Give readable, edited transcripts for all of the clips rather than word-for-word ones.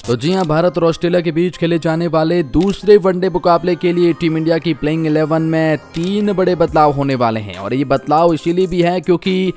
तो जी हां, भारत और ऑस्ट्रेलिया के बीच खेले जाने वाले दूसरे वनडे मुकाबले के लिए टीम इंडिया की प्लेइंग 11 में 3 बड़े बदलाव होने वाले हैं। और ये बदलाव इसीलिए भी है क्योंकि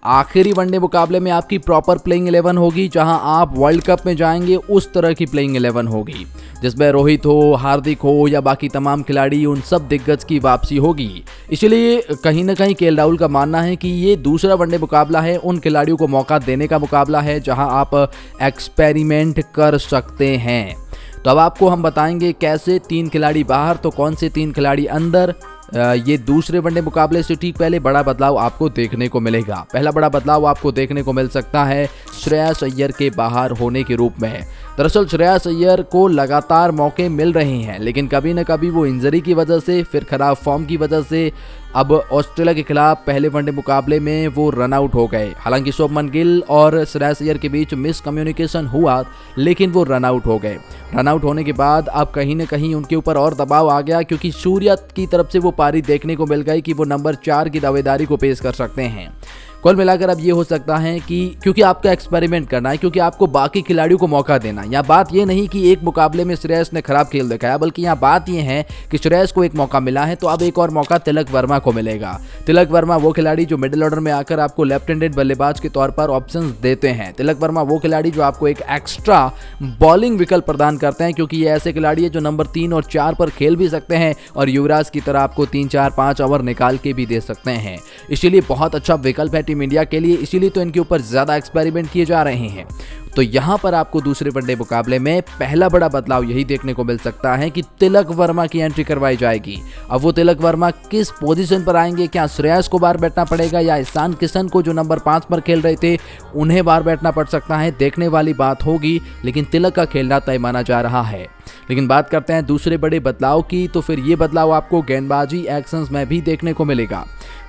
आखिरी वनडे मुकाबले में आपकी प्रॉपर प्लेइंग 11 होगी, जहां आप वर्ल्ड कप में जाएंगे उस तरह की प्लेइंग 11 होगी, जिसमें रोहित हो, हार्दिक हो या बाकी तमाम खिलाड़ी, उन सब दिग्गज की वापसी होगी। इसलिए कहीं ना कहीं केएल राहुल का मानना है कि ये दूसरा वनडे मुकाबला है, उन खिलाड़ियों को मौका देने का मुकाबला है जहां आप एक्सपेरिमेंट कर सकते हैं। तो अब आपको हम बताएंगे कैसे 3 खिलाड़ी बाहर तो कौन से 3 खिलाड़ी अंदर। ये दूसरे वनडे मुकाबले से ठीक पहले बड़ा बदलाव आपको देखने को मिलेगा। पहला बड़ा बदलाव आपको देखने को मिल सकता है श्रेयस अय्यर के बाहर होने के रूप में। दरअसल श्रेयस अय्यर को लगातार मौके मिल रहे हैं, लेकिन कभी न कभी वो इंजरी की वजह से, फिर खराब फॉर्म की वजह से अब ऑस्ट्रेलिया के खिलाफ पहले वनडे मुकाबले में वो रन आउट हो गए। हालांकि शुभमन गिल और श्रेयस अय्यर के बीच मिसकम्युनिकेशन हुआ, लेकिन वो रन आउट हो गए। रन आउट होने के बाद अब कहीं न कहीं उनके ऊपर और दबाव आ गया, क्योंकि सूर्या की तरफ से वो पारी देखने को मिल गई कि वो नंबर 4 की दावेदारी को पेश कर सकते हैं। कुल मिलाकर अब ये हो सकता है कि क्योंकि आपका एक्सपेरिमेंट करना है, क्योंकि आपको बाकी खिलाड़ियों को मौका देना। यहाँ बात ये नहीं कि एक मुकाबले में श्रेयस ने खराब खेल दिखाया, बल्कि यहाँ बात ये है कि श्रेयस को एक मौका मिला है तो अब एक और मौका तिलक वर्मा को मिलेगा। तिलक वर्मा वो खिलाड़ी जो मिडिल ऑर्डर में आकर आपको लेफ्ट हैंडेड बल्लेबाज के तौर पर ऑप्शंस देते हैं। तिलक वर्मा वो खिलाड़ी जो आपको एक एक्स्ट्रा बॉलिंग विकल्प प्रदान करते हैं, क्योंकि ये ऐसे खिलाड़ी है जो नंबर 3 और 4 पर खेल भी सकते हैं और युवराज की तरह आपको 3, 4, 5 ओवर निकाल के भी दे सकते हैं। इसीलिए बहुत अच्छा विकल्प है टीम इंडिया के लिए, इसीलिए तो इनके ऊपर ज्यादा एक्सपेरिमेंट किए जा रहे हैं। तो यहां पर आपको दूसरे वनडे मुकाबले में पहला बड़ा बदलाव यही देखने को मिल सकता है कि तिलक वर्मा की एंट्री करवाई जाएगी। अब वो तिलक वर्मा किस पोजीशन पर आएंगे? क्या श्रेयस को बाहर बैठना पड़ेगा या ईशान किशन को, जो नंबर 5 पर खेल रहे थे, उन्हें बाहर बैठना पड़ सकता है? देखने वाली बात होगी, लेकिन तिलक का खेलना तय माना जा रहा है। लेकिन बात करते हैं दूसरे बड़े बदलाव की, तो फिर ये बदलाव आपको गेंदबाजी एक्शंस में भी देखने को मिलेगा।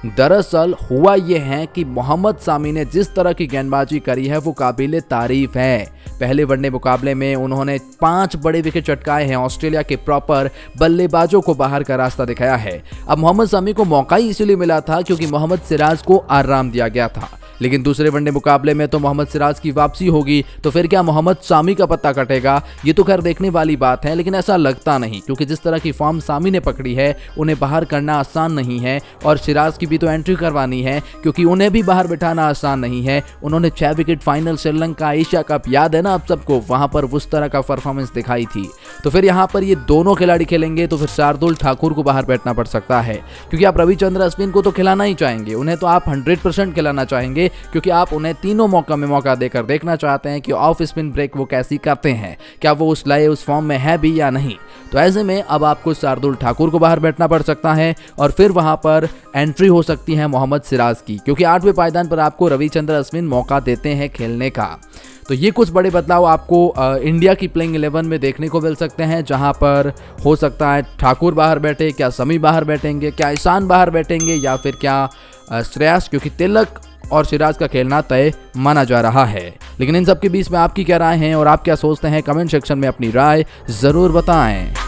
दरअसल हुआ यह है कि मोहम्मद सामी ने जिस तरह की गेंदबाजी करी है वो काबिले तारीफ है। पहले वनडे मुकाबले में उन्होंने 5 बड़े विकेट चटकाए हैं, ऑस्ट्रेलिया के प्रॉपर बल्लेबाजों को बाहर का रास्ता दिखाया है। अब मोहम्मद सामी को मौका ही इसलिए मिला था क्योंकि मोहम्मद सिराज को आराम दिया गया था, लेकिन दूसरे वनडे मुकाबले में तो मोहम्मद सिराज की वापसी होगी, तो फिर क्या मोहम्मद सामी का पत्ता कटेगा? ये तो खैर देखने वाली बात है, लेकिन ऐसा लगता नहीं, क्योंकि जिस तरह की फॉर्म सामी ने पकड़ी है उन्हें बाहर करना आसान नहीं है। और सिराज की भी तो एंट्री करवानी है, क्योंकि उन्हें भी बाहर बिठाना आसान नहीं है। उन्होंने 6 wicket final Sri Lanka Asia cup याद है ना आप सबको, वहां पर उस तरह का परफॉर्मेंस दिखाई थी। तो फिर यहाँ पर ये दोनों खिलाड़ी खेलेंगे तो फिर शार्दुल ठाकुर को बाहर बैठना पड़ सकता है, क्योंकि आप रविचंद्र अश्विन को तो खिलाना ही चाहेंगे, उन्हें तो आप 100% खिलाना चाहेंगे, क्योंकि आप उन्हें तीनों मौका देकर देखना चाहते हैं कि ऑफ स्पिन ब्रेक वो कैसी करते हैं, क्या वो उस लय उस फॉर्म में है भी या नहीं। तो ऐसे में अब आपको शार्दुल ठाकुर को बाहर बैठना पड़ सकता है और फिर वहां पर एंट्री हो सकती है मोहम्मद सिराज की, क्योंकि 8वें पायदान पर आपको रविचंद्र अश्विन मौका देते हैं खेलने का। तो ये कुछ बड़े बदलाव आपको इंडिया की प्लेइंग 11 में देखने को मिल सकते हैं, जहां पर हो सकता है ठाकुर बाहर बैठे, क्या समी बाहर बैठेंगे, क्या ईशान बाहर बैठेंगे, या फिर क्या श्रेयस, क्योंकि तिलक और सिराज का खेलना तय माना जा रहा है। लेकिन इन सब के बीच में आपकी क्या राय है और आप क्या सोचते हैं? कमेंट सेक्शन में अपनी राय जरूर बताएं।